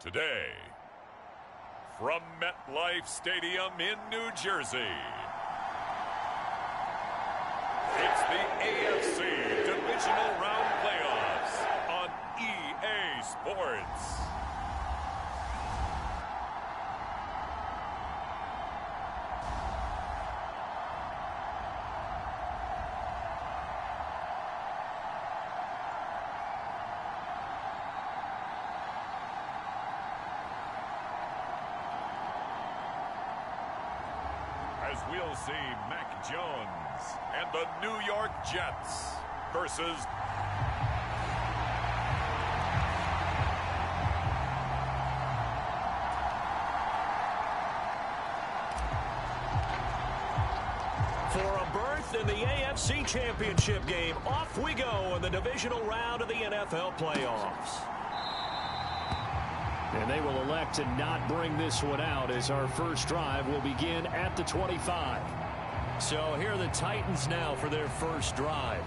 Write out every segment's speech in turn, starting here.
Today, from MetLife Stadium in New Jersey, it's the AFC Divisional Round Playoffs on EA Sports. As we'll see Mac Jones and the New York Jets versus for a berth in the AFC Championship game. Off we go in the divisional round of the NFL playoffs. And they will elect to not bring this one out as our first drive will begin at the 25. So here are the Titans now for their first drive.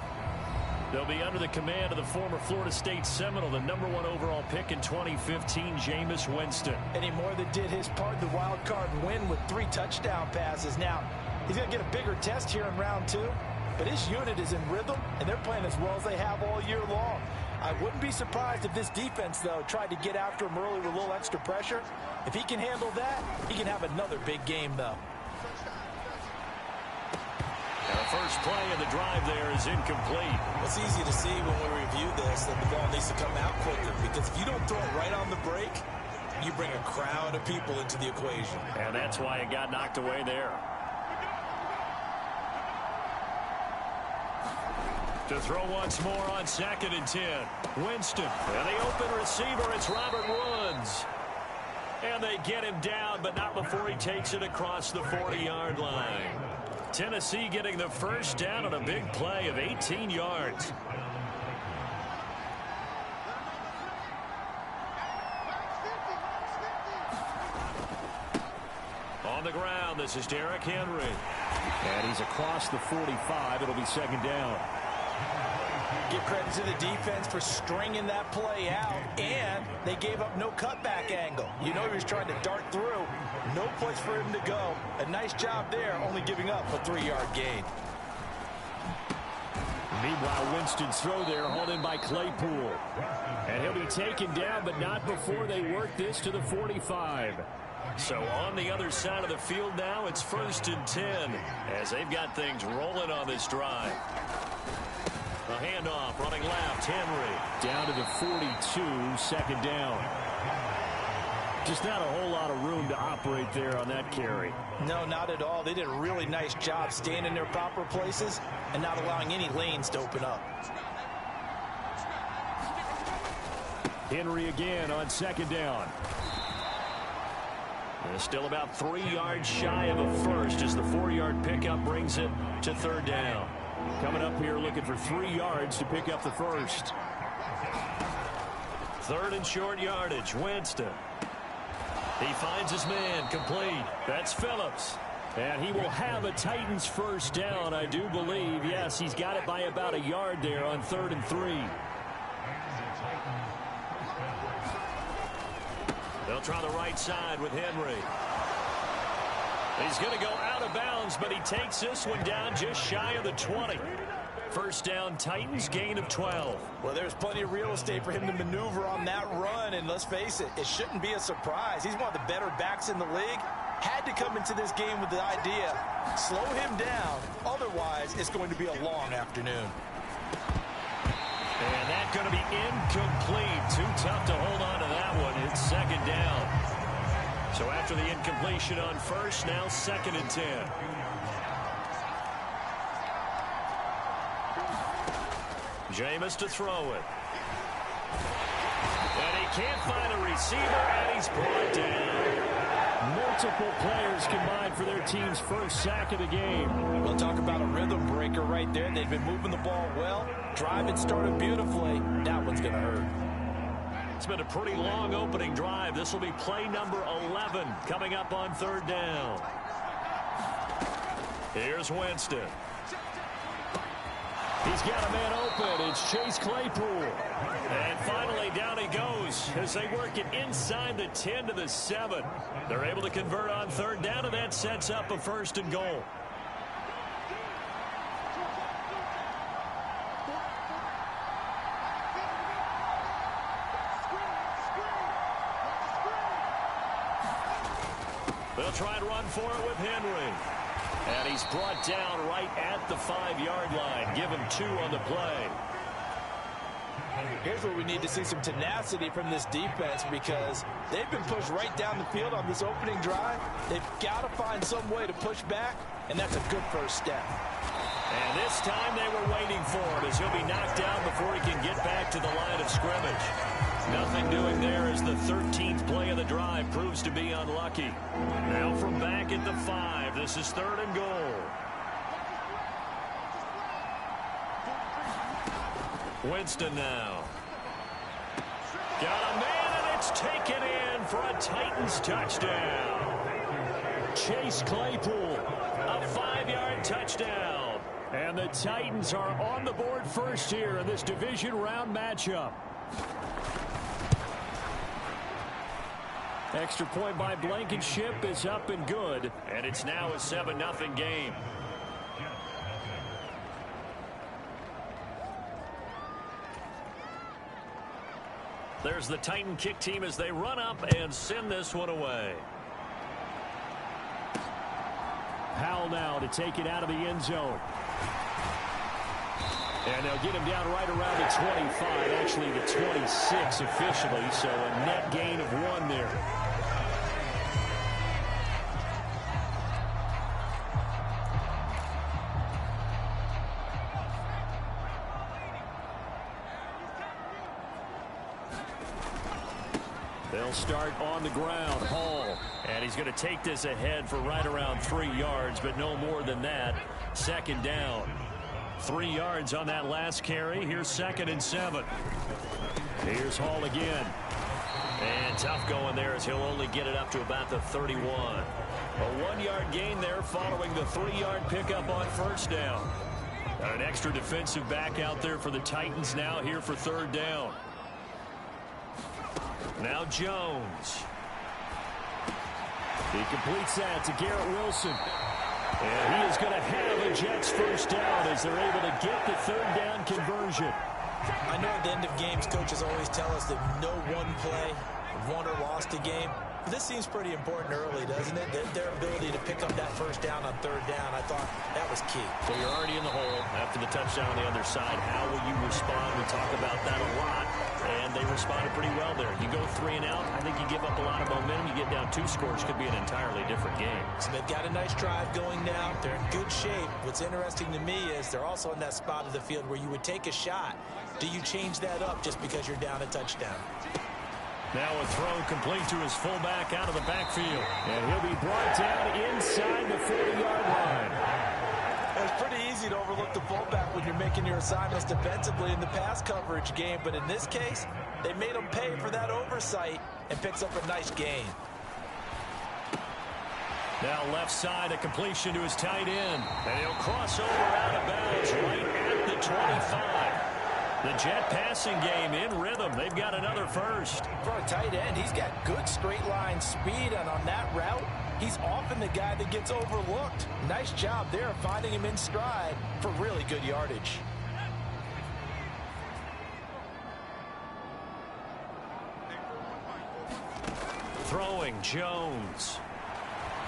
They'll be under the command of the former Florida State Seminole, the #1 overall pick in 2015, Jameis Winston. And he more than did his part in the wild card win with 3 touchdown passes. Now, he's going to get a bigger test here in round 2, but his unit is in rhythm, and they're playing as well as they have all year long. I wouldn't be surprised if this defense, though, tried to get after him early with a little extra pressure. If he can handle that, he can have another big game, though. And the first play of the drive there is incomplete. It's easy to see when we review this that the ball needs to come out quicker, because if you don't throw it right on the break, you bring a crowd of people into the equation. And that's why it got knocked away there. To throw once more on 2nd and 10. Winston. And the open receiver, it's Robert Woods. And they get him down, but not before he takes it across the 40-yard line. Tennessee getting the first down on a big play of 18 yards. On the ground, this is Derrick Henry. And he's across the 45. It'll be 2nd down. Give credit to the defense for stringing that play out, and they gave up no cutback angle. You know he was trying to dart through. No place for him to go. A nice job there, only giving up a 3-yard gain. Meanwhile, Winston's throw there hauled in by Claypool. And he'll be taken down, but not before they work this to the 45. So on the other side of the field now, it's 1st and 10 as they've got things rolling on this drive. A handoff, running left, Henry. Down to the 42, 2nd down. Just not a whole lot of room to operate there on that carry. No, not at all. They did a really nice job staying in their proper places and not allowing any lanes to open up. Henry again on 2nd down. And still about 3 yards shy of a first as the 4-yard pickup brings it to 3rd down. Coming up here looking for 3 yards to pick up the first. 3rd and short yardage, Winston. He finds his man, complete. That's Phillips. And he will have a Titans first down, I do believe. Yes, he's got it by about a yard there on 3rd and 3. They'll try the right side with Henry. He's going to go out of bounds, but he takes this one down just shy of the 20. First down, Titans, gain of 12. Well, there's plenty of real estate for him to maneuver on that run, and let's face it, it shouldn't be a surprise. He's one of the better backs in the league. Had to come into this game with the idea, slow him down, otherwise it's going to be a long afternoon. And that's going to be incomplete. Too tough to hold on to that one. It's 2nd down. So after the incompletion on first, now 2nd and 10. Jameis to throw it. And he can't find a receiver, and he's brought down. Multiple players combined for their team's first sack of the game. We'll talk about a rhythm breaker right there. They've been moving the ball well. Drive it started beautifully. That one's going to hurt. It's been a pretty long opening drive. This will be play number 11 coming up on 3rd down. Here's Winston. He's got a man open. It's Chase Claypool. And finally, down he goes as they work it inside the 10 to the 7. They're able to convert on third down, and that sets up a 1st and goal. They'll try and run for it with Henry. And he's brought down right at the 5-yard line. Give him 2 on the play. Here's where we need to see some tenacity from this defense, because they've been pushed right down the field on this opening drive. They've got to find some way to push back, and that's a good first step. And this time they were waiting for him, as he'll be knocked down before he can get back to the line of scrimmage. Nothing doing there as the 13th play of the drive proves to be unlucky. Now from back at the 5, this is 3rd and goal. Winston now. Got a man, and it's taken in for a Titans touchdown. Chase Claypool, a 5-yard touchdown. And the Titans are on the board first here in this division round matchup. Extra point by Blankenship is up and good. And it's now a 7-0 game. There's the Titan kick team as they run up and send this one away. Powell now to take it out of the end zone. And they'll get him down right around the 25, actually the 26 officially, so a net gain of 1 there. They'll start on the ground. Hall. And he's going to take this ahead for right around 3 yards, but no more than that. 2nd down. 3 yards on that last carry. Here's 2nd and 7. Here's Hall again. And tough going there as he'll only get it up to about the 31. A 1-yard gain there following the 3-yard pickup on 1st down. Got an extra defensive back out there for the Titans now here for 3rd down. Now Jones. He completes that to Garrett Wilson. And he is going to have a Jets 1st down as they're able to get the 3rd down conversion. I know at the end of games, coaches always tell us that no one play won or lost a game. But this seems pretty important early, doesn't it? Their ability to pick up that 1st down on 3rd down, I thought that was key. So you're already in the hole after the touchdown on the other side. How will you respond? We talk about that a lot. And they responded pretty well there. You go 3 and out, I think you give up a lot of momentum. You get down 2 scores, could be an entirely different game. So they've got a nice drive going now. They're in good shape. What's interesting to me is they're also in that spot of the field where you would take a shot. Do you change that up just because you're down a touchdown? Now a throw complete to his fullback out of the backfield. And he'll be brought down inside the 40-yard line. It's pretty easy to overlook the fullback when you're making your assignments defensively in the pass coverage game. But in this case, they made him pay for that oversight and picks up a nice gain. Now left side, a completion to his tight end. And he'll cross over out of bounds right at the 25. The Jet passing game in rhythm. They've got another 1st. For a tight end, he's got good straight line speed, and on that route, he's often the guy that gets overlooked. Nice job there finding him in stride for really good yardage. Throwing Jones.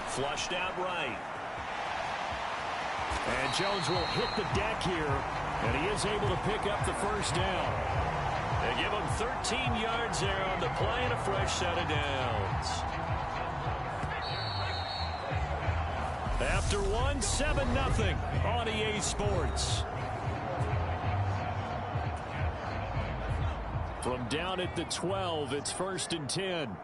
Flushed out right. And Jones will hit the deck here. And he is able to pick up the 1st down. They give him 13 yards there on the play and a fresh set of downs. After 1, 7-0 on EA Sports. From down at the 12, it's 1st and 10.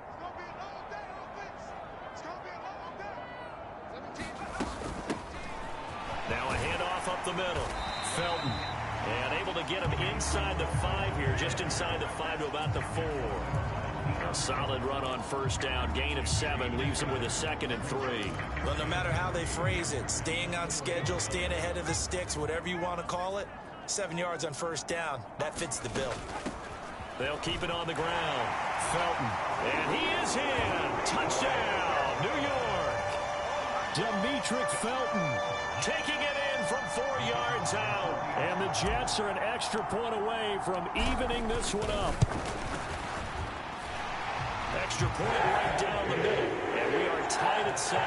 Now a handoff up the middle. Felton. And able to get him inside the 5 here, just inside the 5 to about the 4. A solid run on 1st down. Gain of 7 leaves him with a 2nd and 3. Well, no matter how they phrase it, staying on schedule, staying ahead of the sticks, whatever you want to call it, 7 yards on first down. That fits the bill. They'll keep it on the ground. Felton. And he is in. Touchdown, New York. Demetric Felton taking it in from 4 yards out. And the Jets are an extra point away from evening this one up. Extra point right down the middle. And we are tied at 7.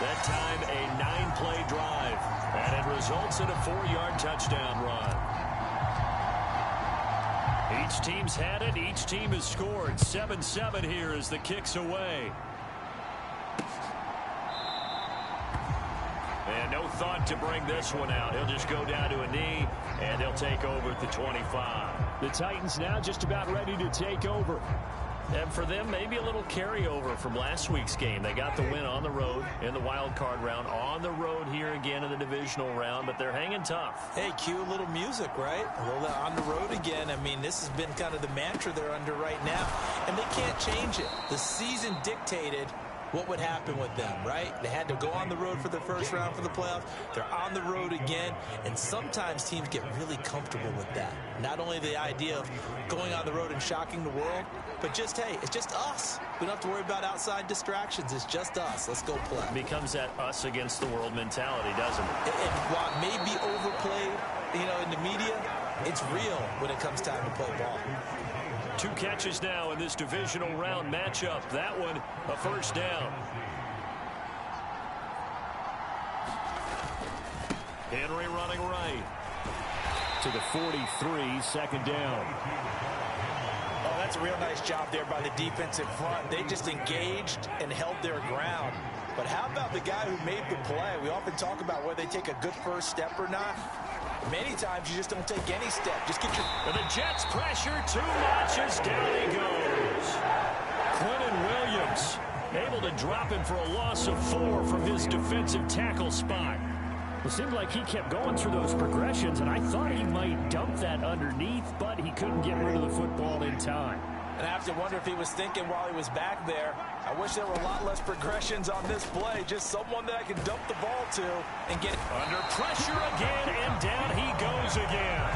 That time a 9-play drive. And it results in a 4-yard touchdown run. Each team's had it. Each team has scored. 7-7 here as the kick's away. And no thought to bring this one out. He'll just go down to a knee, and they'll take over at the 25. The Titans now just about ready to take over. And for them, maybe a little carryover from last week's game. They got the win on the road in the wild card round, on the road here again in the divisional round, but they're hanging tough. Hey, cue a little music, right? A little on the road again. I mean, this has been kind of the mantra they're under right now, and they can't change it. The season dictated what would happen with them, right? They had to go on the road for the first round for the playoffs. They're on the road again, and sometimes teams get really comfortable with that. Not only the idea of going on the road and shocking the world, but just, hey, it's just us. We don't have to worry about outside distractions. It's just us. Let's go play. It becomes that us against the world mentality, doesn't it? And while it may be overplayed, in the media, it's real when it comes time to play ball. 2 catches now in this divisional round matchup. That one, a first down. Henry running right. To the 43, second down. Oh, that's a real nice job there by the defensive front. They just engaged and held their ground. But how about the guy who made the play? We often talk about whether they take a good first step or not. Many times you just don't take any step. Just get your... And the Jets pressure too much as down he goes. Quentin Williams able to drop him for a loss of 4 from his defensive tackle spot. It seemed like he kept going through those progressions, and I thought he might dump that underneath, but he couldn't get rid of the football in time. And I have to wonder if he was thinking while he was back there, I wish there were a lot less progressions on this play. Just someone that I can dump the ball to and get it. Under pressure again, and down he goes again.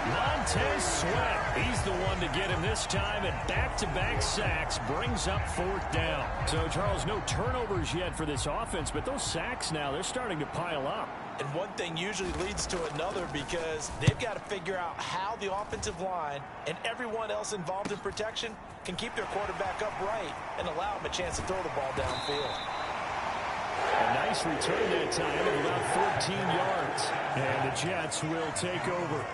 Montez Sweat, he's the one to get him this time, and back-to-back sacks brings up 4th down. So, Charles, no turnovers yet for this offense, but those sacks now, they're starting to pile up. And one thing usually leads to another because they've got to figure out how the offensive line and everyone else involved in protection can keep their quarterback upright and allow him a chance to throw the ball downfield. A nice return that time of about 14 yards. And the Jets will take over.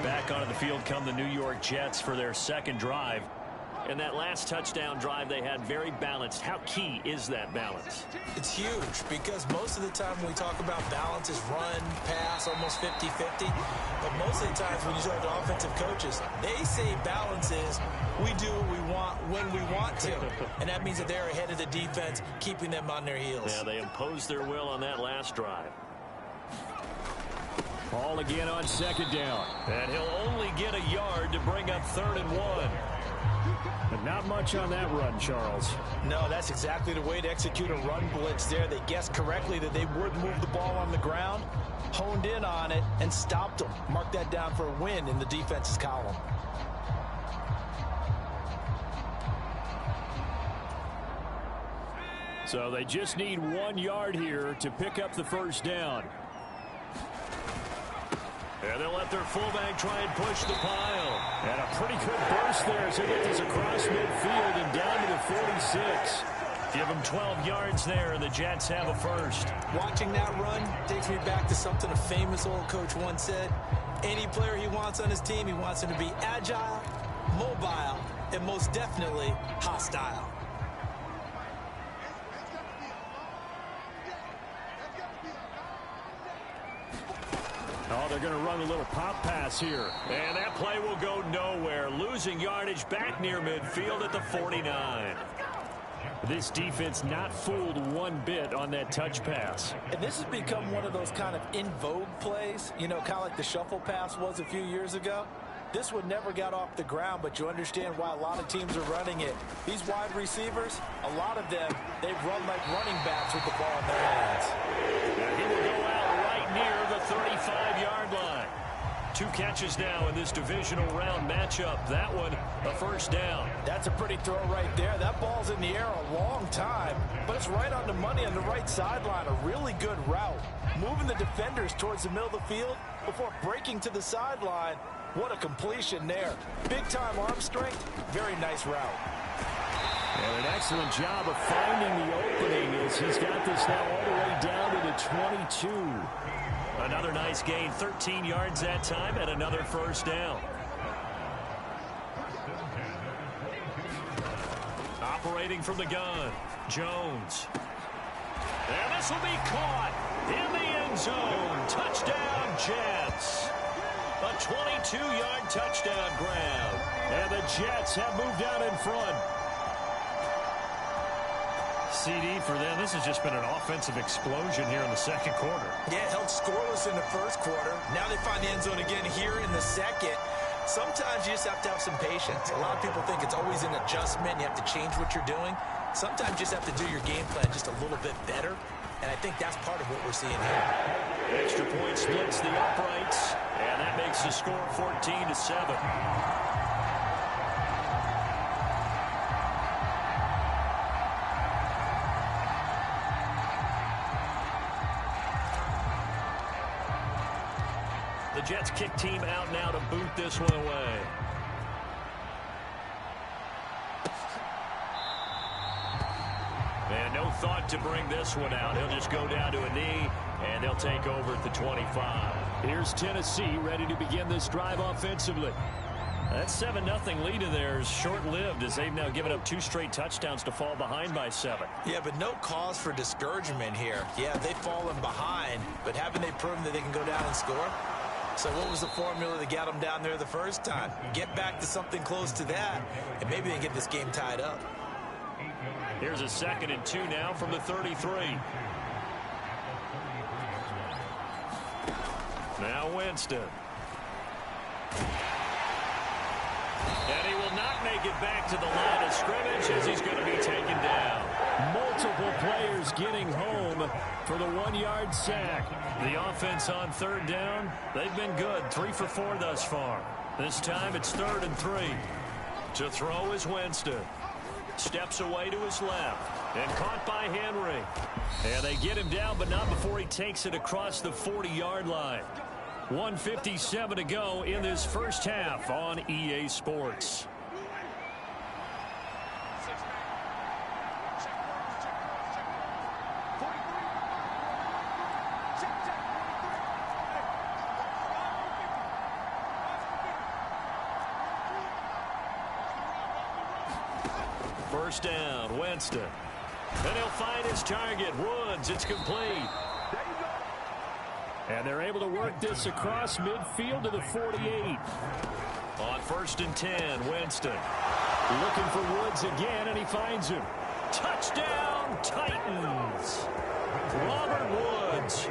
Back onto the field come the New York Jets for their second drive. And that last touchdown drive they had very balanced. How key is that balance? It's huge because most of the time when we talk about balance is run, pass, almost 50-50. But most of the times when you talk to offensive coaches, they say balance is we do what we want when we want to. And that means that they're ahead of the defense, keeping them on their heels. Yeah, they imposed their will on that last drive. Ball again on second down. And he'll only get a yard to bring up 3rd and 1. But not much on that run, Charles. No, that's exactly the way to execute a run blitz there. They guessed correctly that they would move the ball on the ground, honed in on it, and stopped them. Mark that down for a win in the defense's column. So they just need 1 yard here to pick up the first down. And they'll let their fullback try and push the pile. And a pretty good burst there as he gets this across midfield and down to the 46. Give them 12 yards there, and the Jets have a first. Watching that run takes me back to something a famous old coach once said. Any player he wants on his team, he wants him to be agile, mobile, and most definitely hostile. Oh, they're going to run a little pop pass here. And that play will go nowhere. Losing yardage back near midfield at the 49. This defense not fooled one bit on that touch pass. And this has become one of those kind of in vogue plays, kind of like the shuffle pass was a few years ago. This one never got off the ground, but you understand why a lot of teams are running it. These wide receivers, a lot of them, they've run like running backs with the ball in their hands. And he will go out right near the 35-yard line. 2 catches now in this divisional round matchup. That one, a first down. That's a pretty throw right there. That ball's in the air a long time, but it's right on the money on the right sideline. A really good route. Moving the defenders towards the middle of the field before breaking to the sideline. What a completion there. Big-time arm strength. Very nice route. And an excellent job of finding the opening as he's got this now all the way down to the 22. Another nice gain, 13 yards that time, and another first down. Operating from the gun, Jones. And this will be caught in the end zone. Touchdown, Jets. A 22-yard touchdown grab. And the Jets have moved out in front. CD for them. This has just been an offensive explosion here in the second quarter. Yeah, held scoreless in the first quarter. Now they find the end zone again here in the second. Sometimes you just have to have some patience. A lot of people think it's always an adjustment. You have to change what you're doing. Sometimes you just have to do your game plan just a little bit better. And I think that's part of what we're seeing here. Extra point splits the uprights. And that makes the score 14-7. The Jets kick team out now to boot this one away. And no thought to bring this one out. He'll just go down to a knee, and they'll take over at the 25. Here's Tennessee ready to begin this drive offensively. That 7-0 lead of theirs short-lived as they've now given up 2 straight touchdowns to fall behind by 7. Yeah, but no cause for discouragement here. Yeah, they've fallen behind, but haven't they proven that they can go down and score? So what was the formula that got them down there the first time? Get back to something close to that, and maybe they get this game tied up. Here's a 2nd and 2 now from the 33. Now Winston. And he will not make it back to the line of scrimmage as he's going to be taken down. Multiple players getting home for the 1-yard sack. The offense on 3rd down, they've been good. 3 for 4 thus far. This time it's 3rd and 3. To throw is Winston. Steps away to his left. And caught by Henry. And they get him down, but not before he takes it across the 40-yard line. 1:57 to go in this first half on EA Sports. First down, Winston. And he'll find his target, Woods. It's complete. And they're able to work this across midfield to the 48. On 1st and 10, Winston. Looking for Woods again, and he finds him. Touchdown, Titans. Robert Woods,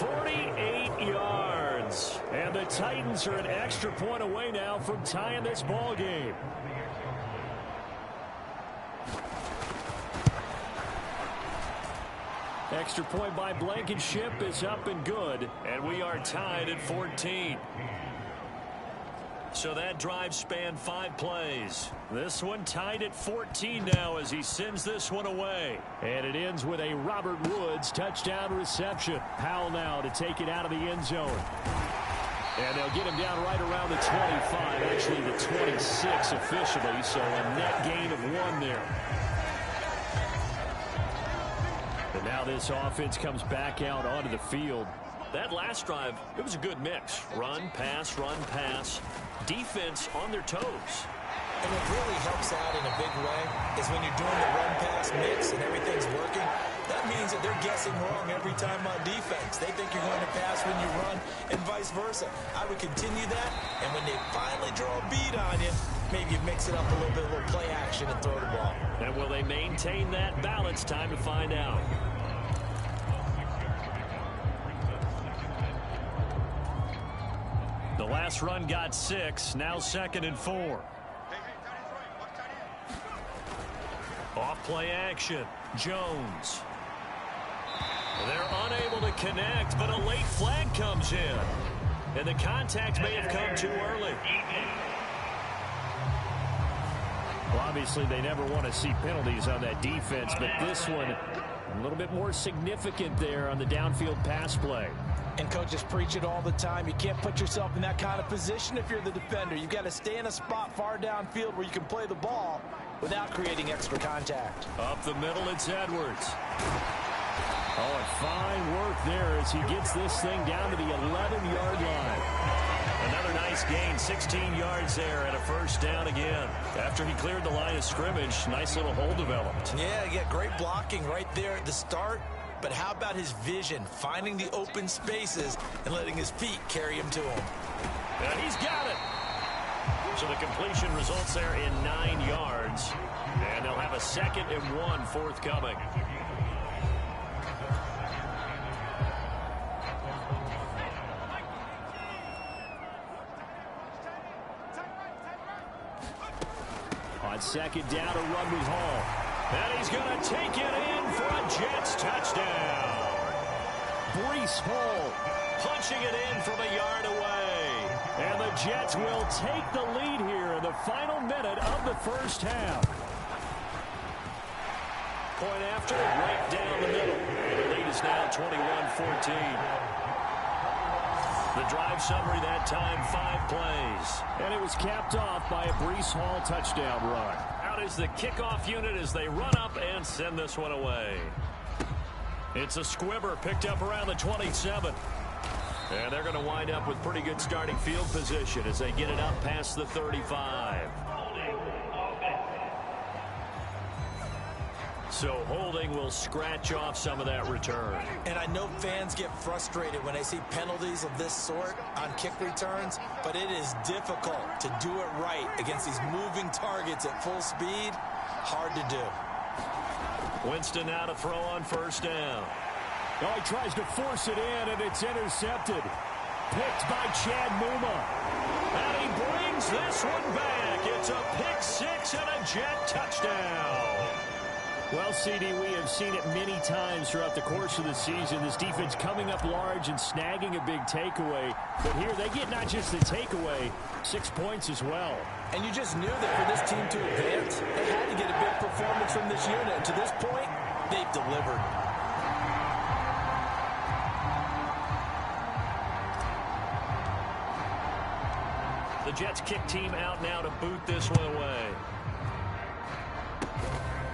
48 yards. And the Titans are an extra point away now from tying this ball game. Extra point by Blankenship is up and good, and we are tied at 14. So that drive spanned 5 plays. This one tied at 14 now as he sends this one away. And it ends with a Robert Woods touchdown reception. Powell now to take it out of the end zone. And they'll get him down right around the 25, actually the 26 officially, so a net gain of 1 there. And now this offense comes back out onto the field. That last drive, it was a good mix. Run, pass, defense on their toes. And what really helps out in a big way is when you're doing the run-pass mix and everything's working, that means that they're guessing wrong every time on defense. They think you're going to pass when you run and vice versa. I would continue that, and when they finally draw a beat on you, maybe you mix it up a little bit, a little play action and throw the ball. And will they maintain that balance? Time to find out. The last run got 6, now 2nd and 4. Off play action, Jones. They're unable to connect, but a late flag comes in. And the contact may have come too early. Well, obviously, they never want to see penalties on that defense, but this one a little bit more significant there on the downfield pass play. And coaches preach it all the time. You can't put yourself in that kind of position if you're the defender. You've got to stay in a spot far downfield where you can play the ball without creating extra contact. Up the middle, it's Edwards. Oh, and fine work there as he gets this thing down to the 11-yard line. Another nice gain, 16 yards there and a first down again. After he cleared the line of scrimmage, nice little hole developed. Yeah, great blocking right there at the start. But how about his vision, finding the open spaces and letting his feet carry him to him? And he's got it. So the completion results there in 9 yards. And they'll have a 2nd and 1 forthcoming. On 2nd down to Rugby Hall. And he's going to take it in for a Jets touchdown. Breece Hall punching it in from a yard away. And the Jets will take the lead here in the final minute of the first half. Point after, right down the middle. The lead is now 21-14. The drive summary that time, 5 plays. And it was capped off by a Breece Hall touchdown run. Out is the kickoff unit as they run up and send this one away. It's a squibber picked up around the 27. And they're going to wind up with pretty good starting field position as they get it up past the 35. So holding will scratch off some of that return. And I know fans get frustrated when they see penalties of this sort on kick returns, but it is difficult to do it right against these moving targets at full speed. Hard to do. Winston now to throw on first down. Oh, he tries to force it in, and it's intercepted. Picked by Chad Muma. And he brings this one back. It's a pick 6 and a Jet touchdown. Well, CD, we have seen it many times throughout the course of the season. This defense coming up large and snagging a big takeaway. But here they get not just the takeaway, 6 points as well. And you just knew that for this team to advance, they had to get a big performance from this unit. And to this point, they've delivered. The Jets kick team out now to boot this one away.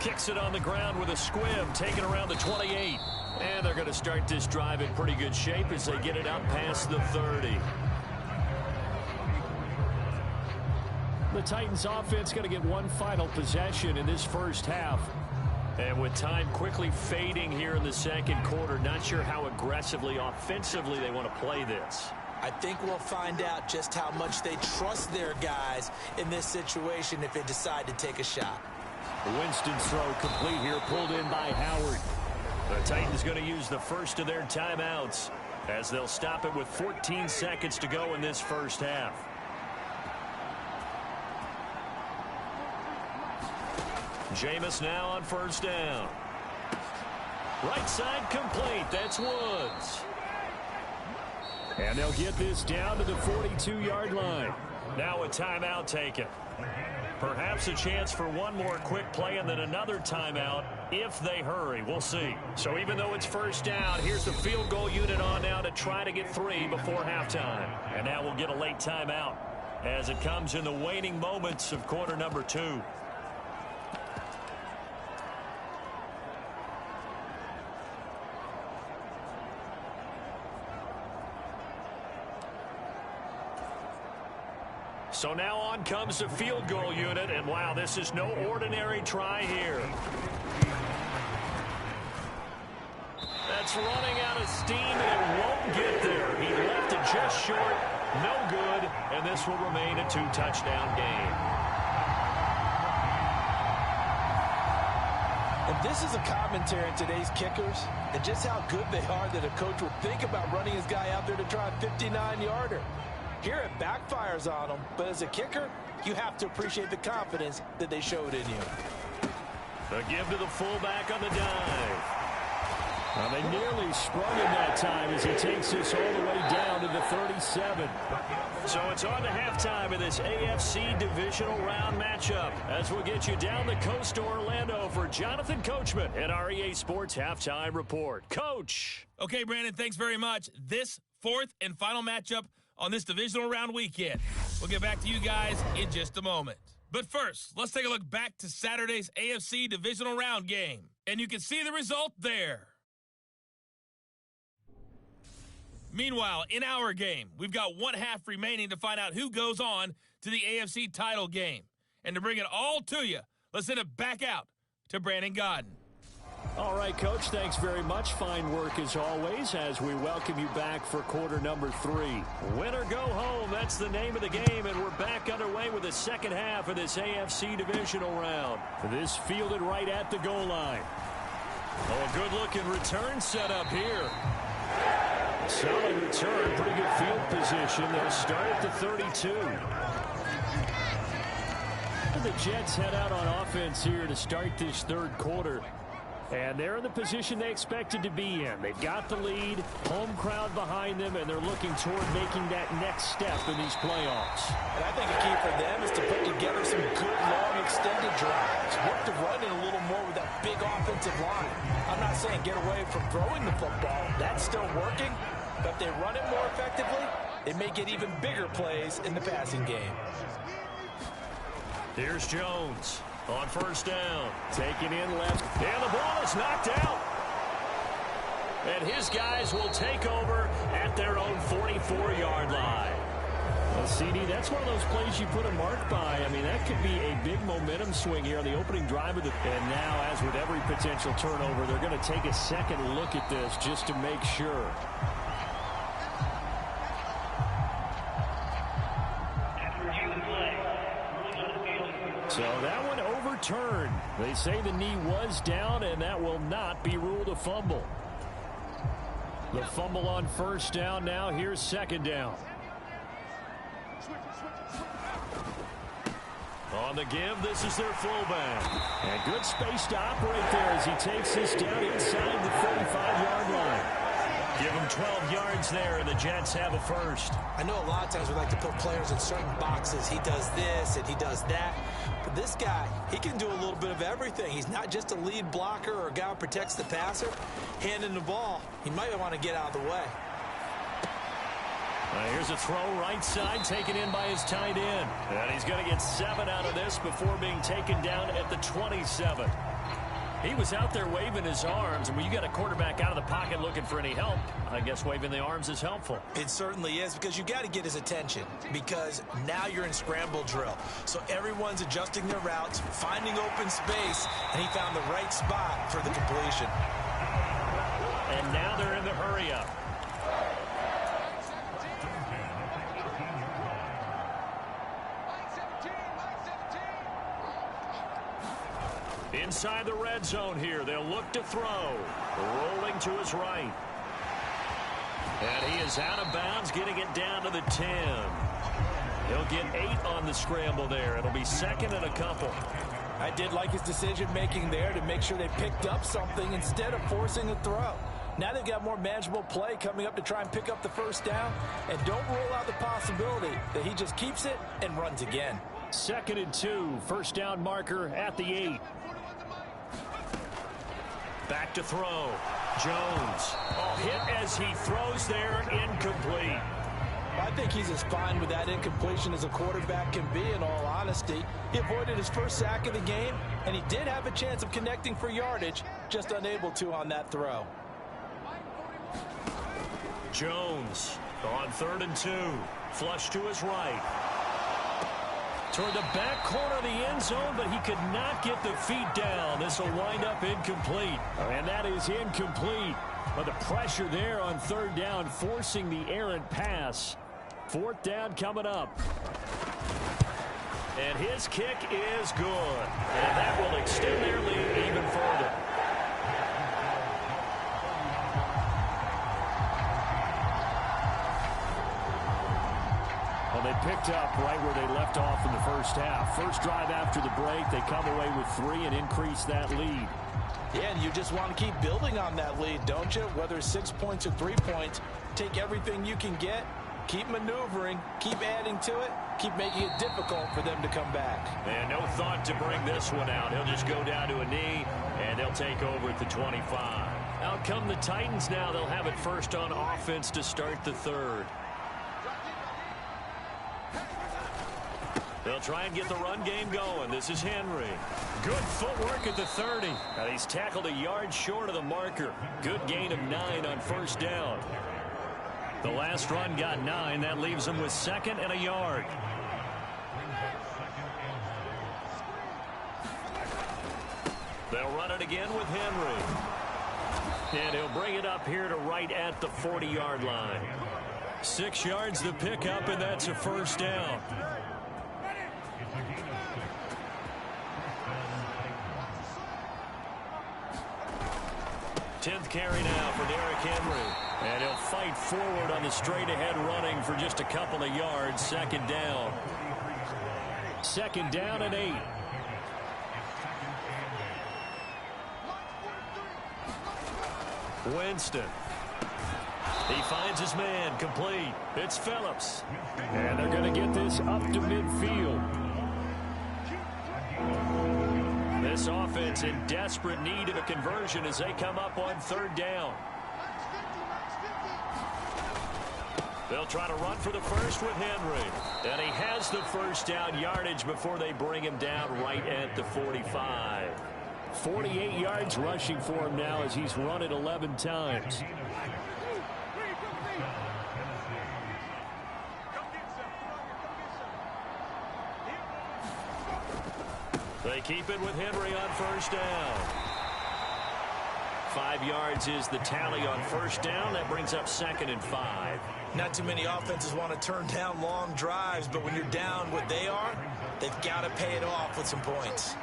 Kicks it on the ground with a squib, taken around the 28. And they're going to start this drive in pretty good shape as they get it up past the 30. The Titans offense going to get one final possession in this first half. And with time quickly fading here in the second quarter, not sure how aggressively, offensively they want to play this. I think we'll find out just how much they trust their guys in this situation if they decide to take a shot. Winston's throw complete here, pulled in by Howard. The Titans going to use the first of their timeouts as they'll stop it with 14 seconds to go in this first half. Jameis now on first down. Right side complete. That's Woods. And they'll get this down to the 42-yard line. Now a timeout taken. Perhaps a chance for one more quick play and then another timeout if they hurry. We'll see. So even though it's first down, here's the field goal unit on now to try to get 3 before halftime. And now we'll get a late timeout as it comes in the waning moments of quarter number 2. So now on comes the field goal unit, and wow, this is no ordinary try here. That's running out of steam, and it won't get there. He left it just short, no good, and this will remain a 2-touchdown game. And this is a commentary on today's kickers and just how good they are that a coach will think about running his guy out there to try a 59-yarder. Here it backfires on them, but as a kicker, you have to appreciate the confidence that they showed in you. The give to the fullback on the dive. Well, they nearly sprung him that time as he takes this all the way down to the 37. So it's on to halftime of this AFC divisional round matchup as we'll get you down the coast to Orlando for Jonathan Coachman at our EA Sports Halftime Report. Coach. Okay, Brandon, thanks very much. This fourth and final matchup on this divisional round weekend. We'll get back to you guys in just a moment. But first, let's take a look back to Saturday's AFC divisional round game. And you can see the result there. Meanwhile, in our game, we've got one half remaining to find out who goes on to the AFC title game. And to bring it all to you, let's send it back out to Brandon Godden. All right, Coach, thanks very much. Fine work as always as we welcome you back for quarter number 3. Win or go home, that's the name of the game, and we're back underway with the second half of this AFC divisional round. This fielded right at the goal line. Oh, a good-looking return set up here. Solid return, pretty good field position. They'll start at the 32. And the Jets head out on offense here to start this third quarter. And they're in the position they expected to be in. They've got the lead, home crowd behind them, and they're looking toward making that next step in these playoffs. And I think a key for them is to put together some good, long, extended drives. Work the run in a little more with that big offensive line. I'm not saying get away from throwing the football. That's still working. But if they run it more effectively, it may get even bigger plays in the passing game. Here's Jones. On first down, taken in left, and the ball is knocked out. And his guys will take over at their own 44-yard line. Well, CD, that's one of those plays you put a mark by. I mean, that could be a big momentum swing here on the opening drive of the. And now, as with every potential turnover, they're going to take a second look at this just to make sure. So that one overturned. They say the knee was down, and that will not be ruled a fumble. The fumble on first down now. Here's second down. On the give, this is their fullback. And good space to operate there as he takes this down inside the 45-yard line. Give him 12 yards there, and the Jets have a first. I know a lot of times we like to put players in certain boxes. He does this and he does that. But this guy, he can do a little bit of everything. He's not just a lead blocker or a guy who protects the passer. Handing the ball, he might want to get out of the way. Here's a throw right side taken in by his tight end. And he's going to get 7 out of this before being taken down at the 27. He was out there waving his arms, and when you got a quarterback out of the pocket looking for any help, I guess waving the arms is helpful. It certainly is, because you got to get his attention, because now you're in scramble drill. So everyone's adjusting their routes, finding open space, and he found the right spot for the completion. And now they're in the hurry-up. Inside the red zone here, they'll look to throw. Rolling to his right. And he is out of bounds, getting it down to the 10. He'll get 8 on the scramble there. It'll be second and a couple. I did like his decision-making there to make sure they picked up something instead of forcing a throw. Now they've got more manageable play coming up to try and pick up the first down. And don't rule out the possibility that he just keeps it and runs again. Second and 2, first down marker at the 8. Back to throw. Jones. Hit as he throws there, incomplete. I think he's as fine with that incompletion as a quarterback can be, in all honesty. He avoided his first sack of the game, and he did have a chance of connecting for yardage, just unable to on that throw. Jones on 3rd and 2. Flush to his right. Toward the back corner of the end zone, but he could not get the feet down. This will wind up incomplete. And that is incomplete. But the pressure there on 3rd down, forcing the errant pass. 4th down coming up. And his kick is good. And that will extend their lead even further. Well, they picked up right where they left off in the first half. First drive after the break, they come away with 3 and increase that lead. Yeah, and you just want to keep building on that lead, don't you? Whether it's 6 points or 3 points, take everything you can get, keep maneuvering, keep adding to it, keep making it difficult for them to come back. And no thought to bring this one out. He'll just go down to a knee, and they'll take over at the 25. Out come the Titans now. They'll have it first on offense to start the third. They'll try and get the run game going. This is Henry. Good footwork at the 30. Now he's tackled a yard short of the marker. Good gain of 9 on first down. The last run got 9. That leaves him with 2nd and a yard. They'll run it again with Henry. And he'll bring it up here to right at the 40-yard line. 6 yards the pickup, and that's a first down. 10th carry now for Derrick Henry. And he'll fight forward on the straight-ahead running for just a couple of yards. 2nd down. 2nd down and 8. Winston. He finds his man, complete. It's Phillips. And they're going to get this up to midfield. This offense in desperate need of a conversion as they come up on 3rd down. They'll try to run for the first with Henry. And he has the first down yardage before they bring him down right at the 45. 48 yards rushing for him now as he's run it 11 times. They keep it with Henry on first down. 5 yards is the tally on first down. That brings up 2nd and 5. Not too many offenses want to turn down long drives, but when you're down what they are, they've got to pay it off with some points.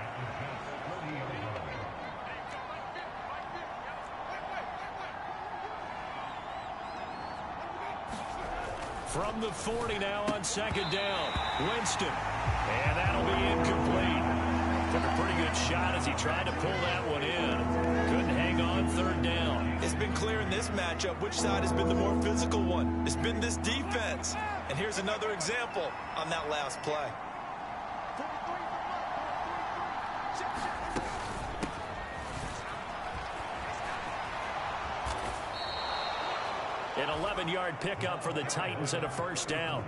From the 40 now on 2nd down. Winston. And that'll be incomplete. Took a pretty good shot as he tried to pull that one in. Couldn't hang on 3rd down. It's been clear in this matchup which side has been the more physical one. It's been this defense. And here's another example on that last play. An 11-yard pickup for the Titans and a first down.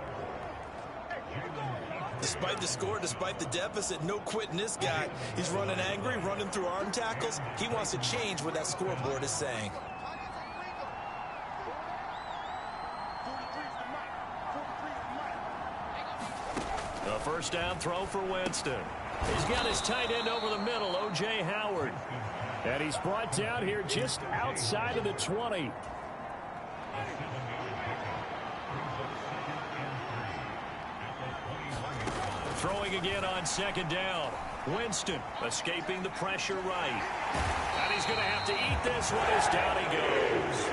Despite the score, despite the deficit, no quitting this guy. He's running angry, running through arm tackles. He wants to change what that scoreboard is saying. A first down throw for Winston. He's got his tight end over the middle, O.J. Howard. And he's brought down here just outside of the 20. Throwing again on 2nd down. Winston escaping the pressure right. And he's going to have to eat this one as down he goes.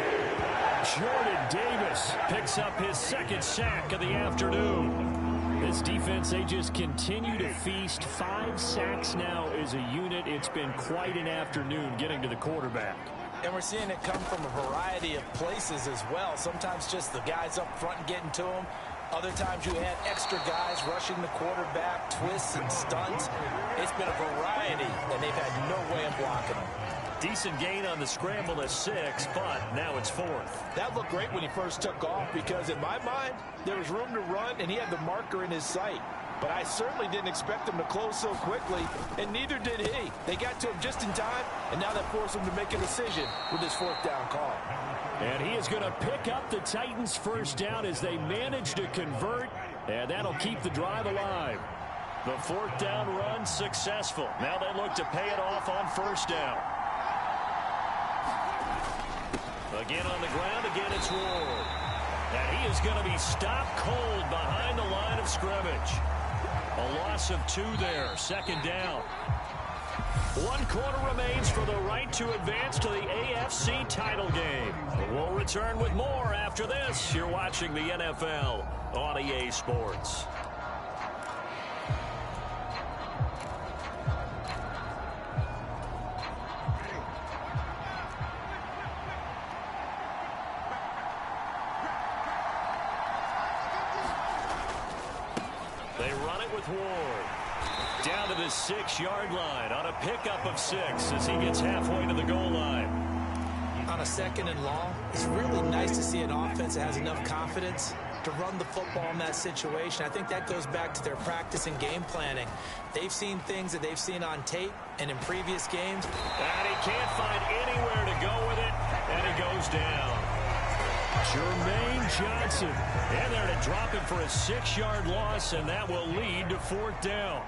Jordan Davis picks up his 2nd sack of the afternoon. This defense, they just continue to feast. 5 sacks now as a unit. It's been quite an afternoon getting to the quarterback. And we're seeing it come from a variety of places as well. Sometimes just the guys up front getting to him. Other times you had extra guys rushing the quarterback, twists and stunts. It's been a variety, and they've had no way of blocking them. Decent gain on the scramble at 6, but now it's 4th. That looked great when he first took off because, in my mind, there was room to run, and he had the marker in his sight. But I certainly didn't expect him to close so quickly, and neither did he. They got to him just in time, and now that forced him to make a decision with his 4th down call. And he is going to pick up the Titans' first down as they manage to convert, and that'll keep the drive alive. The 4th down run successful. Now they look to pay it off on first down. Again on the ground, again it's Ward. And he is going to be stopped cold behind the line of scrimmage. A loss of 2 there, 2nd down. 1 quarter remains for the right to advance to the AFC title game. We'll return with more after this. You're watching the NFL on EA Sports. with Ward. Down to the 6-yard line on a pickup of 6 as he gets halfway to the goal line. On a 2nd and long, it's really nice to see an offense that has enough confidence to run the football in that situation. I think that goes back to their practice and game planning. They've seen things that they've seen on tape and in previous games. And he can't find anywhere to go with it, and he goes down. Jermaine Johnson. And they're to drop it for a 6-yard loss, and that will lead to 4th down.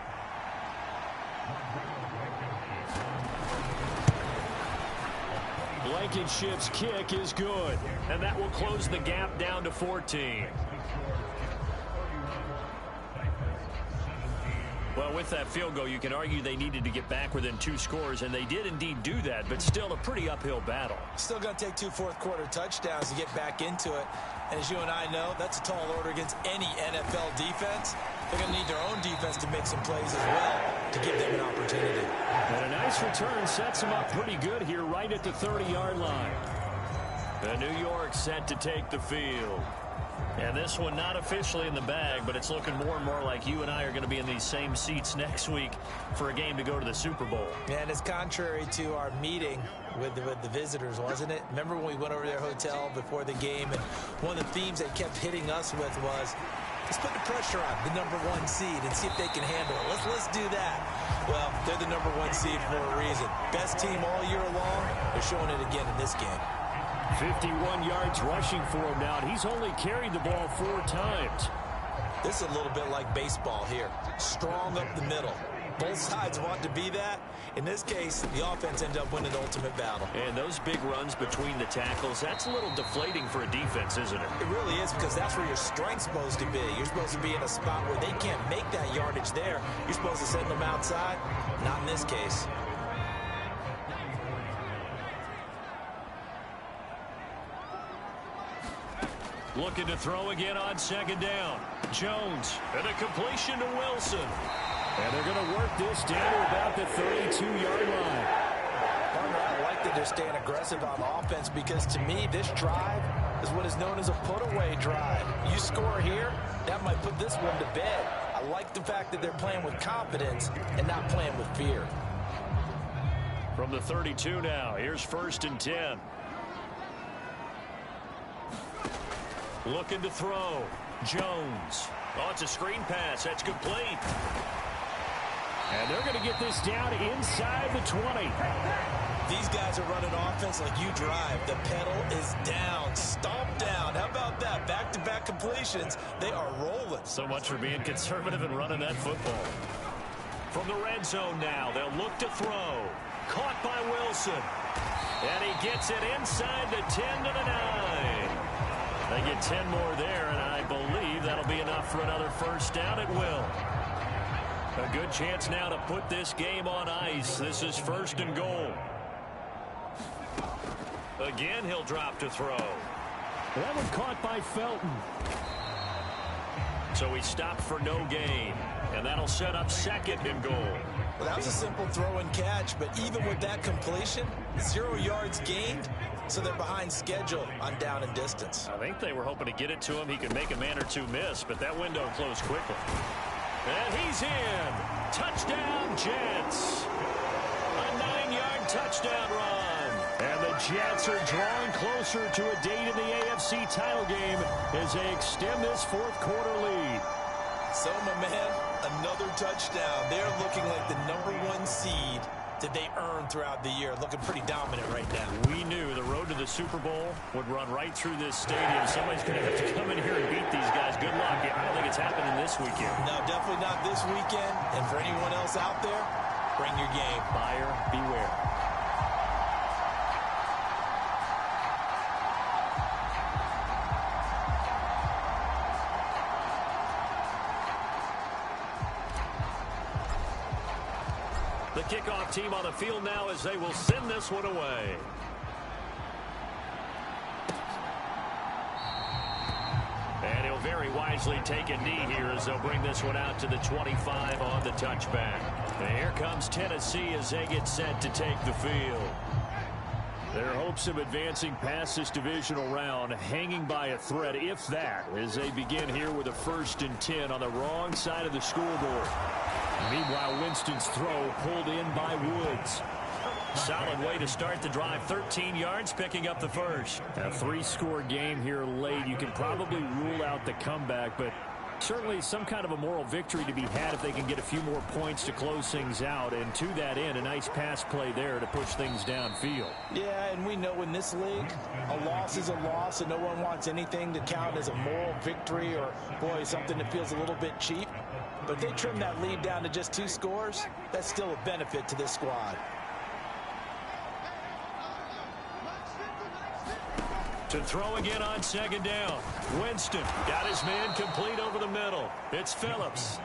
Blankenship's kick is good. And that will close the gap down to 14. Well, with that field goal, you can argue they needed to get back within 2 scores, and they did indeed do that, but still a pretty uphill battle. Still going to take 2 fourth-quarter touchdowns to get back into it. And as you and I know, that's a tall order against any NFL defense. They're going to need their own defense to make some plays as well to give them an opportunity. And a nice return sets them up pretty good here right at the 30-yard line. The New York set to take the field. And this one not officially in the bag, but it's looking more and more like you and I are going to be in these same seats next week for a game to go to the Super Bowl. And it's contrary to our meeting with the visitors, wasn't it? Remember when we went over to their hotel before the game, and one of the themes they kept hitting us with was, let's put the pressure on the #1 seed and see if they can handle it. Let's do that. Well, they're the #1 seed for a reason. Best team all year long. They're showing it again in this game. 51 yards rushing for him now, and he's only carried the ball 4 times. This is a little bit like baseball here. Strong up the middle. Both sides want to be that. In this case, the offense ended up winning the ultimate battle. And those big runs between the tackles, that's a little deflating for a defense, isn't it? It really is, because that's where your strength's supposed to be. You're supposed to be in a spot where they can't make that yardage there. You're supposed to send them outside. Not in this case. Looking to throw again on 2nd down. Jones, and a completion to Wilson. And they're going to work this down to about the 32-yard line. Partner, I like that they're staying aggressive on offense, because to me, this drive is what is known as a put-away drive. You score here, that might put this one to bed. I like the fact that they're playing with confidence and not playing with fear. From the 32 now, here's 1st and 10. Looking to throw. Jones. Oh, it's a screen pass. That's complete. And they're going to get this down inside the 20. These guys are running offense like you drive. The pedal is down. Stomp down. How about that? Back-to-back completions. They are rolling. So much for being conservative and running that football. From the red zone now, they'll look to throw. Caught by Wilson. And he gets it inside the 10 to the 9. They get 10 more there, and I believe that'll be enough for another 1st down at will. A good chance now to put this game on ice. This is 1st and goal. Again, he'll drop to throw. That one caught by Felton. So he stopped for no gain, and that'll set up 2nd and goal. Well, that was a simple throw and catch, but even with that completion, 0 yards gained, so they're behind schedule on down and distance. I think they were hoping to get it to him. He could make a man or two miss, but that window closed quickly. And he's in. Touchdown, Jets. A 9-yard touchdown run. And the Jets are drawing closer to a date in the AFC title game as they extend this 4th-quarter lead. So, my man, another touchdown. They're looking like the #1 seed that they earned throughout the year. Looking pretty dominant right now. We knew the road to the Super Bowl would run right through this stadium. Somebody's going to have to come in here and beat these guys. Good luck. I don't think it's happening this weekend. No, definitely not this weekend. And for anyone else out there, bring your game. Buyer beware. The kickoff team on the field now as they will send this one away. And he'll very wisely take a knee here as they'll bring this one out to the 25 on the touchback. And here comes Tennessee as they get set to take the field. They're hopes of advancing past this divisional round hanging by a thread, if that, as they begin here with a 1st and 10 on the wrong side of the scoreboard. Meanwhile, Winston's throw pulled in by Woods. Solid way to start the drive. 13 yards, picking up the first. A 3-score game here late. You can probably rule out the comeback, but certainly some kind of a moral victory to be had if they can get a few more points to close things out. And to that end, a nice pass play there to push things downfield. Yeah, and we know in this league, a loss is a loss, and no one wants anything to count as a moral victory or, boy, something that feels a little bit cheap. But if they trim that lead down to just 2 scores, that's still a benefit to this squad. To throw again on 2nd down. Winston got his man complete over the middle. It's Phillips.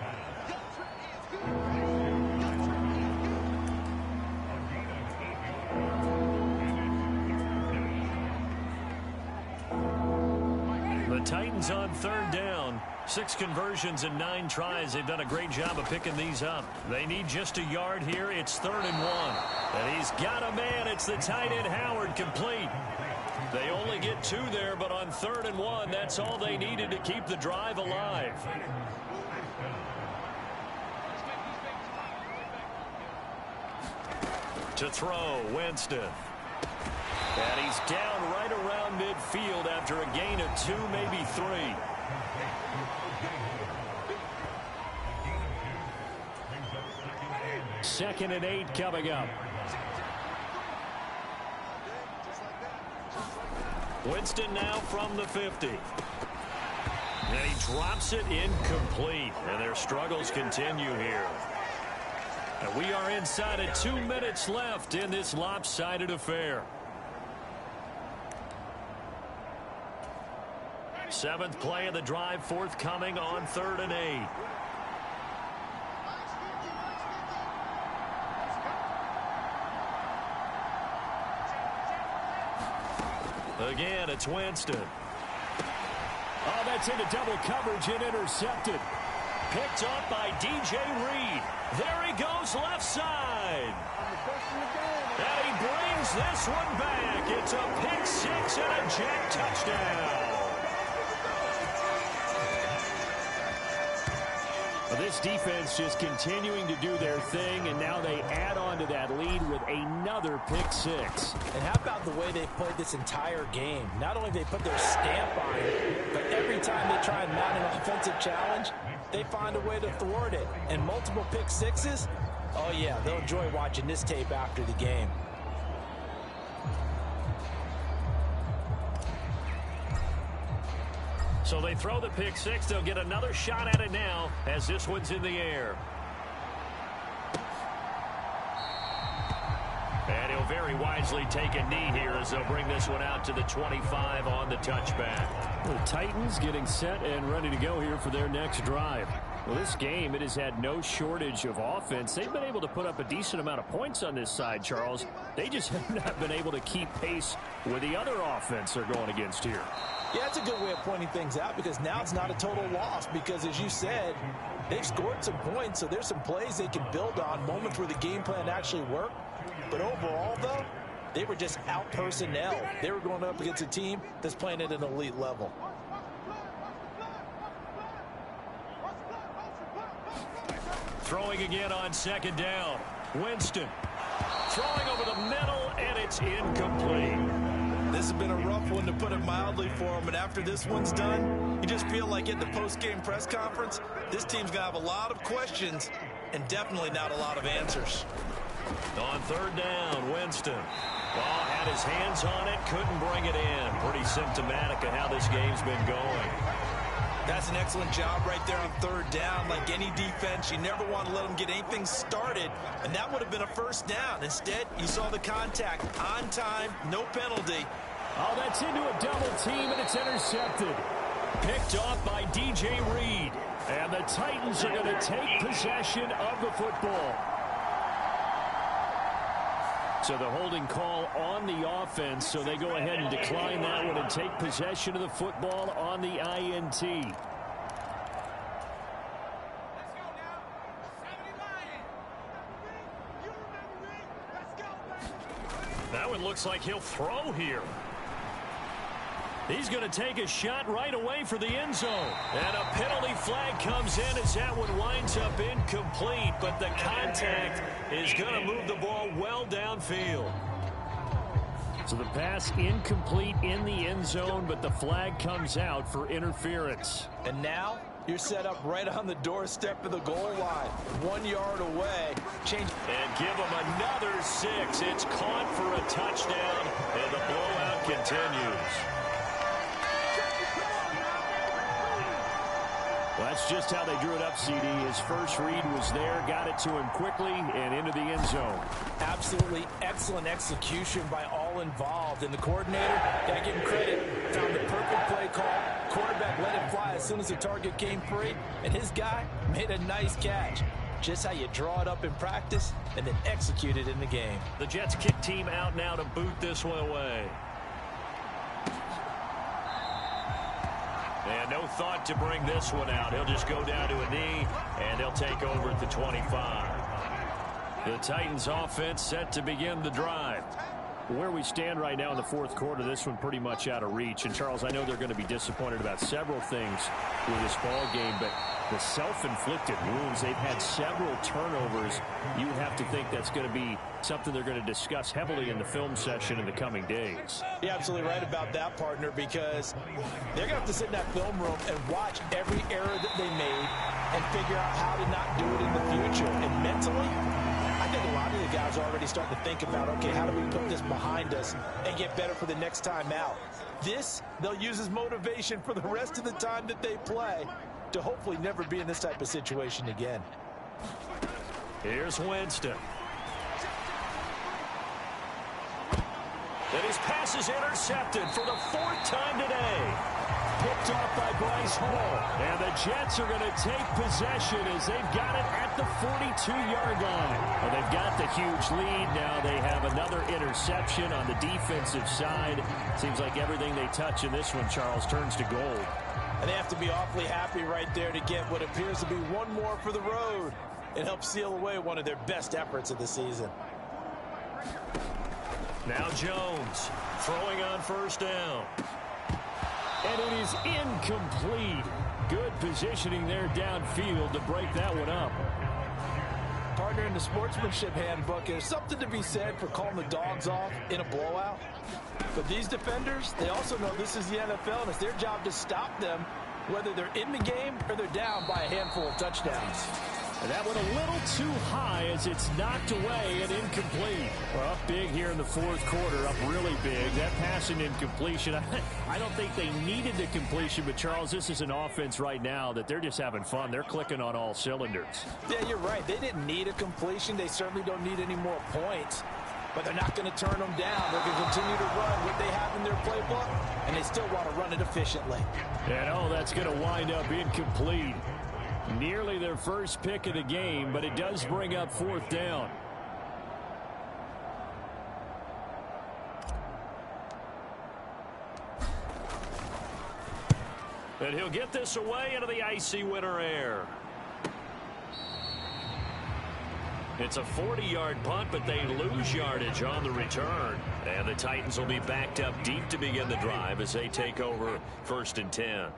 The Titans on 3rd down. 6 conversions and 9 tries. They've done a great job of picking these up. They need just a yard here. It's 3rd and 1. And he's got a man. It's the tight end Howard, complete. They only get 2 there, but on 3rd and 1, that's all they needed to keep the drive alive. To throw, Winston. And he's down right around midfield after a gain of 2, maybe 3. Second and 8 coming up. Winston now from the 50. And he drops it incomplete. And their struggles continue here. And we are inside of 2 minutes left in this lopsided affair. 7th play of the drive forthcoming on 3rd and 8. Again, it's Winston. Oh, that's into double coverage and intercepted. Picked up by DJ Reed. There he goes left side. And he brings this one back. It's a pick 6 and a jet touchdown. This defense just continuing to do their thing, and now they add on to that lead with another pick 6. And how about the way they played this entire game? Not only they put their stamp on it, but every time they try and mount an offensive challenge, they find a way to thwart it. And multiple pick 6s, oh yeah, they'll enjoy watching this tape after the game. So they throw the pick 6. They'll get another shot at it now as this one's in the air. And he'll very wisely take a knee here as they'll bring this one out to the 25 on the touchback. The Titans getting set and ready to go here for their next drive. Well, this game, it has had no shortage of offense. They've been able to put up a decent amount of points on this side, Charles. They just have not been able to keep pace with the other offense they're going against here. Yeah, that's a good way of pointing things out because now it's not a total loss because, as you said, they've scored some points, so there's some plays they can build on, moments where the game plan actually worked. But overall, though, they were just out-personnel. They were going up against a team that's playing at an elite level. Throwing again on 2nd down. Winston throwing over the middle, and it's incomplete. This has been a rough one, to put it mildly, for him. And after this one's done, you just feel like in the post-game press conference, this team's going to have a lot of questions and definitely not a lot of answers. On 3rd down, Winston. Ball had his hands on it, couldn't bring it in. Pretty symptomatic of how this game's been going. That's an excellent job right there on 3rd down. Like any defense, you never want to let them get anything started, and that would have been a 1st down. Instead, you saw the contact on time, no penalty. Oh, that's into a double team, and it's intercepted. Picked off by DJ Reed. And the Titans are going to take possession of the football. So the holding call on the offense, so they go ahead and decline that one and take possession of the football on the INT. That one looks like he'll throw here. He's going to take a shot right away for the end zone. And a penalty flag comes in as that one winds up incomplete. But the contact is going to move the ball well downfield. So the pass incomplete in the end zone, but the flag comes out for interference. And now you're set up right on the doorstep of the goal line. 1 yard away. Change. And give him another 6. It's caught for a touchdown, and the blowout continues. Well, that's just how they drew it up, CD. His first read was there, got it to him quickly, and into the end zone. Absolutely excellent execution by all involved. And the coordinator, got to give him credit, found the perfect play call. Quarterback let it fly as soon as the target came free, and his guy made a nice catch. Just how you draw it up in practice and then execute it in the game. The Jets kick team out now to boot this one away. And no thought to bring this one out. He'll just go down to a knee, and he'll take over at the 25. The Titans offense set to begin the drive. Where we stand right now in the fourth quarter, this one pretty much out of reach. And, Charles, I know they're going to be disappointed about several things with this ball game, but the self-inflicted wounds, they've had several turnovers. You have to think that's going to be something they're going to discuss heavily in the film session in the coming days. You're absolutely right about that, partner, because they're going to have to sit in that film room and watch every error that they made and figure out how to not do it in the future. And mentally, I think a lot of the guys are already starting to think about, okay, how do we put this behind us and get better for the next time out? This, they'll use as motivation for the rest of the time that they play to hopefully never be in this type of situation again. Here's Winston. And his pass is intercepted for the 4th time today. Picked off by Bryce Hall. And the Jets are going to take possession as they've got it at the 42-yard line. Well, they've got the huge lead. Now they have another interception on the defensive side. Seems like everything they touch in this one, Charles, turns to gold. And they have to be awfully happy right there to get what appears to be one more for the road and help seal away one of their best efforts of the season. Now Jones throwing on first down. And it is incomplete. Good positioning there downfield to break that one up. Partner, in the sportsmanship handbook, there's something to be said for calling the dogs off in a blowout. But these defenders, they also know this is the NFL, and it's their job to stop them, whether they're in the game or they're down by a handful of touchdowns. And that one a little too high as it's knocked away and incomplete. Well, up big here in the fourth quarter, up really big. That passing incompletion, I don't think they needed the completion, but Charles, this is an offense right now that they're just having fun. They're clicking on all cylinders. Yeah, you're right. They didn't need a completion. They certainly don't need any more points. But they're not going to turn them down. They're going to continue to run what they have in their playbook, and they still want to run it efficiently. And, oh, that's going to wind up incomplete. Nearly their first pick of the game, but it does bring up 4th down. And he'll get this away into the icy winter air. It's a 40-yard punt, but they lose yardage on the return. And the Titans will be backed up deep to begin the drive as they take over 1st and 10.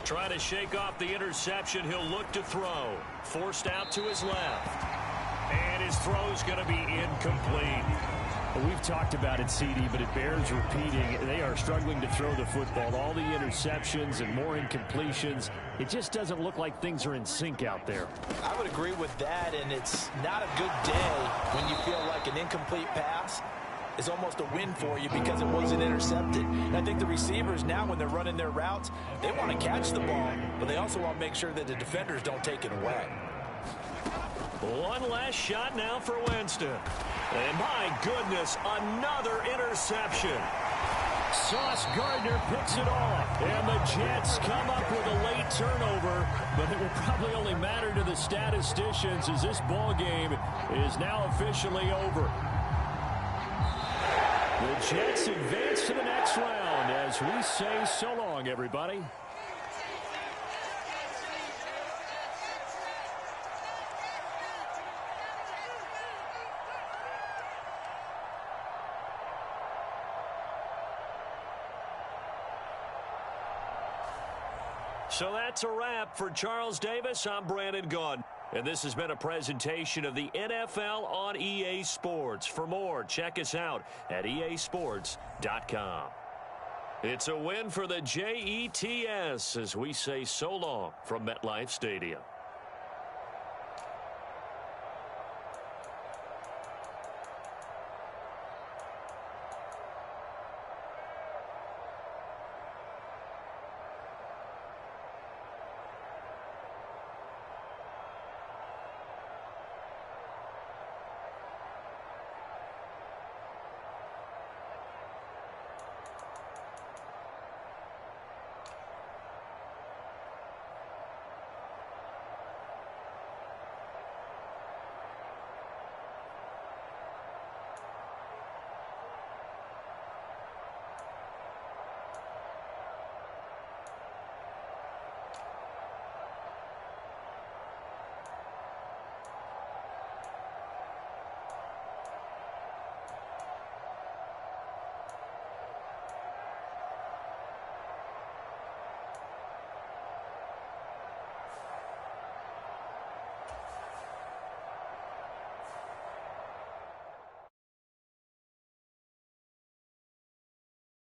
Trying to shake off the interception. He'll look to throw. Forced out to his left. And his throw's going to be incomplete. Well, we've talked about it, CD, but it bears repeating. They are struggling to throw the football. All the interceptions and more incompletions. It just doesn't look like things are in sync out there. I would agree with that, and it's not a good day when you feel like an incomplete pass is almost a win for you because it wasn't intercepted. And I think the receivers now, when they're running their routes, they want to catch the ball, but they also want to make sure that the defenders don't take it away. One last shot now for Winston. And my goodness, another interception. Sauce Gardner picks it off. And the Jets come up with a late turnover, but it will probably only matter to the statisticians as this ball game is now officially over. The Jets advance to the next round as we say so long, everybody. So that's a wrap. For Charles Davis, I'm Brandon Gaudin. And this has been a presentation of the NFL on EA Sports. For more, check us out at easports.com. It's a win for the Jets as we say so long from MetLife Stadium.